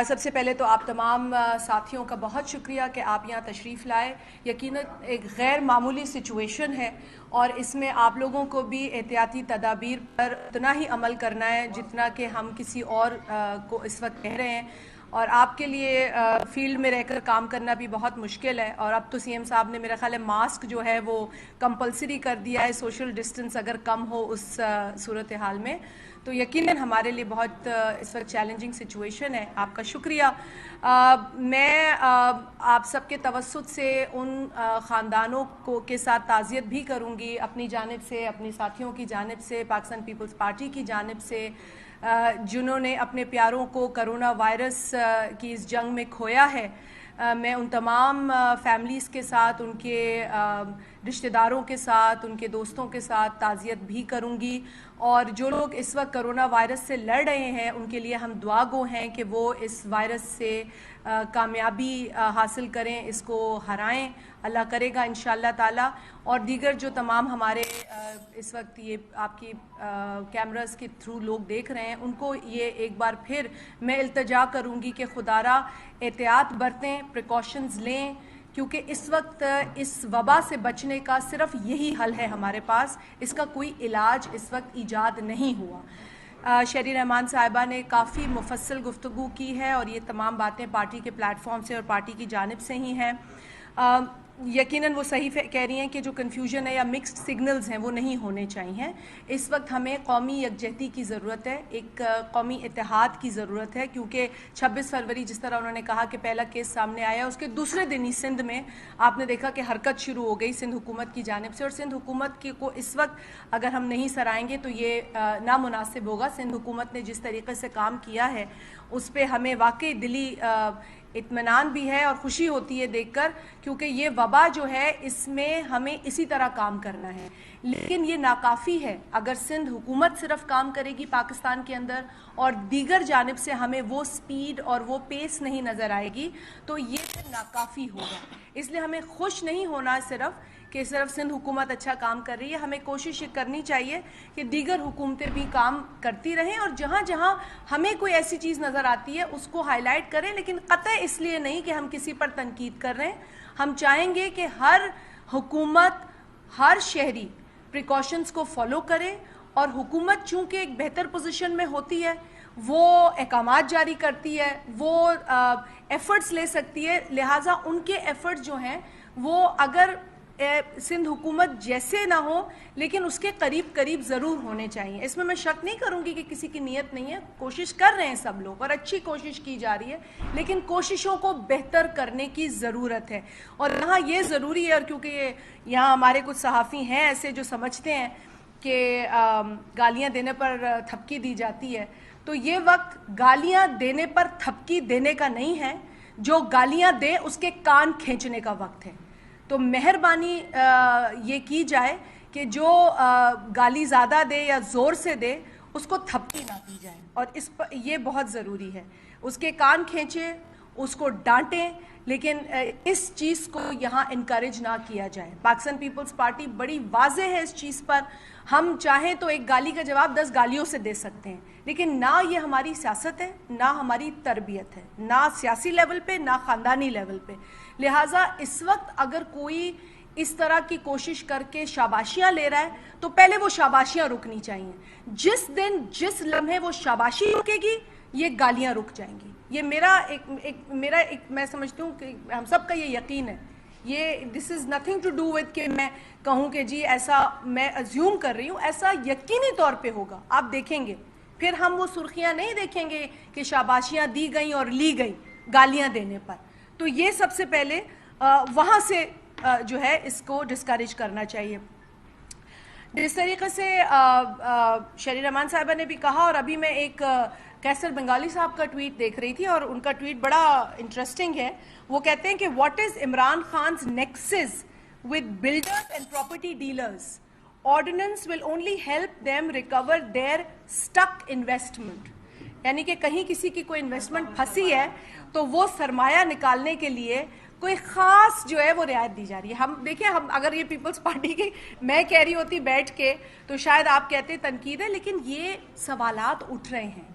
سب سے پہلے تو آپ تمام ساتھیوں کا بہت شکریہ کہ آپ یہاں تشریف لائے. یقیناً ایک غیر معمولی سچویشن ہے اور اس میں آپ لوگوں کو بھی احتیاطی تدابیر پر اتنا ہی عمل کرنا ہے جتنا کہ ہم کسی اور کو اس وقت کہہ رہے ہیں. اور آپ کے لیے فیلڈ میں رہ کر کام کرنا بھی بہت مشکل ہے. اور اب تو سی ایم صاحب نے میرا خیال ہے ماسک جو ہے وہ کمپلسری کر دیا ہے, سوشل ڈسٹنس اگر کم ہو اس صورتحال میں. تو یقیناً ہمارے لیے بہت اس وقت چیلنجنگ سچویشن ہے. آپ کا شکریہ. میں آپ سب کے توسط سے ان خاندانوں کے ساتھ تعزیت بھی کروں گی اپنی جانب سے, اپنی ساتھیوں کی جانب سے, پاکستان پیپلز پارٹی کی جانب سے, جنہوں نے اپنے پیاروں کو کرونا وائرس کی اس جنگ میں کھویا ہے. میں ان تمام فیملیز کے ساتھ, ان کے رشتہ داروں کے ساتھ, ان کے دوستوں کے ساتھ تعزیت بھی کروں گی. اور جو لوگ اس وقت کرونا وائرس سے لڑ رہے ہیں ان کے لیے ہم دعا گو ہیں کہ وہ اس وائرس سے کامیابی حاصل کریں, اس کو ہرائیں. اللہ کرے گا انشاءاللہ تعالی. اور دیگر جو تمام ہمارے اس وقت یہ آپ کی کیمراز کے تھرو لوگ دیکھ رہے ہیں, ان کو یہ ایک بار پھر میں التجا کروں گی کہ خدارا احتیاط برتیں, پریکاشنز لیں, کیونکہ اس وقت اس وبا سے بچنے کا صرف یہی حل ہے ہمارے پاس. اس کا کوئی علاج اس وقت ایجاد نہیں ہوا. شہری رحمان صاحبہ نے کافی مفصل گفتگو کی ہے اور یہ تمام باتیں پارٹی کے پلیٹ فارم سے اور پارٹی کی جانب سے ہی ہیں. یقیناً وہ صحیح کہہ رہی ہیں کہ جو کنفیوژن ہے یا مکسڈ سگنلز ہیں وہ نہیں ہونے چاہیے. اس وقت ہمیں قومی یکجہتی کی ضرورت ہے, ایک قومی اتحاد کی ضرورت ہے, کیونکہ 26 فروری جس طرح انہوں نے کہا کہ پہلا کیس سامنے آیا, اس کے دوسرے دن ہی سندھ میں آپ نے دیکھا کہ حرکت شروع ہو گئی سندھ حکومت کی جانب سے. اور سندھ حکومت کو اس وقت اگر ہم نہیں سرائیں گے تو یہ نامناسب ہوگا. سندھ حکومت نے جس طریقے سے کام کیا ہے اس پہ ہمیں واقعی دلی اطمینان بھی ہے اور خوشی ہوتی ہے دیکھ کر, کیونکہ یہ وبا جو ہے اس میں ہمیں اسی طرح کام کرنا ہے. لیکن یہ ناکافی ہے. اگر سندھ حکومت صرف کام کرے گی پاکستان کے اندر اور دیگر جانب سے ہمیں وہ سپیڈ اور وہ پیس نہیں نظر آئے گی تو یہ پھر ناکافی ہوگا. اس لیے ہمیں خوش نہیں ہونا کہ صرف سندھ حکومت اچھا کام کر رہی ہے. ہمیں کوشش کرنی چاہیے کہ دیگر حکومتیں بھی کام کرتی رہیں اور جہاں جہاں ہمیں کوئی ایسی چیز نظر آتی ہے اس کو ہائی لائٹ کریں, لیکن قطع اس لیے نہیں کہ ہم کسی پر تنقید کر رہے ہیں. ہم چاہیں گے کہ ہر حکومت, ہر شہری پریکاشنز کو فالو کرے, اور حکومت چونکہ ایک بہتر پوزیشن میں ہوتی ہے, وہ احکامات جاری کرتی ہے, وہ ایفرٹس لے سکتی ہے, لہٰذا ان کے ایفرٹس جو ہیں وہ اگر سندھ حکومت جیسے نہ ہو لیکن اس کے قریب قریب ضرور ہونے چاہیے. اس میں شک نہیں کروں گی کہ کسی کی نیت نہیں ہے, کوشش کر رہے ہیں سب لوگ اور اچھی کوشش کی جا رہی ہے, لیکن کوششوں کو بہتر کرنے کی ضرورت ہے. اور یہاں یہ ضروری ہے, اور کیونکہ یہاں ہمارے کچھ صحافی ہیں ایسے جو سمجھتے ہیں کہ گالیاں دینے پر تھپکی دی جاتی ہے, تو یہ وقت گالیاں دینے پر تھپکی دینے کا نہیں ہے, جو گالیاں دے اس کے کان کھینچنے کا وقت ہے. تو مہربانی یہ کی جائے کہ جو گالی زیادہ دے یا زور سے دے اس کو تھپکی نہ دی جائے, اور یہ بہت ضروری ہے. اس کے کان کھینچیں, اس کو ڈانٹیں, لیکن اس چیز کو یہاں انکریج نہ کیا جائے. پاکستان پیپلز پارٹی بڑی واضح ہے اس چیز پر. ہم چاہیں تو ایک گالی کا جواب 10 گالیوں سے دے سکتے ہیں, لیکن نہ یہ ہماری سیاست ہے, نہ ہماری تربیت ہے, نہ سیاسی لیول پہ نہ خاندانی لیول پہ. لہٰذا اس وقت اگر کوئی اس طرح کی کوشش کر کے شاباشیاں لے رہا ہے تو پہلے وہ شاباشیاں رکنی چاہیے. جس دن جس لمحے وہ شاباشی رکے گی یہ گالیاں رک جائیں گی. یہ میرا ایک میں سمجھتی ہوں کہ ہم سب کا یہ یقین ہے. یہ this is nothing to do with کہ میں کہوں کہ جی ایسا میں ازیوم کر رہی ہوں, ایسا یقینی طور پہ ہوگا. آپ دیکھیں گے پھر ہم وہ سرخیاں نہیں دیکھیں گے کہ شاباشیاں دی گئیں اور لی گئی گالیاں دینے پر. تو یہ سب سے پہلے وہاں سے جو ہے اس کو ڈسکریج کرنا چاہیے. جس طریقے سے شہری رحمان صاحبہ نے بھی کہا, اور ابھی میں ایک کیسر بنگالی صاحب کا ٹویٹ دیکھ رہی تھی اور ان کا ٹویٹ بڑا انٹرسٹنگ ہے. وہ کہتے ہیں کہ what is Imran Khan's nexus with builders and property dealers? Ordinance will only help them recover their stuck investment. یعنی کہ کہیں کسی کی کوئی انویسٹمنٹ پھنسی ہے تو وہ سرمایہ نکالنے کے لیے کوئی خاص جو ہے وہ رعایت دی جا رہی ہے. ہم دیکھیں, ہم اگر یہ پیپلز پارٹی کی میں کہہ رہی ہوتی بیٹھ کے تو شاید آپ کہتے تنقید ہے, لیکن یہ سوالات اٹھ رہے ہیں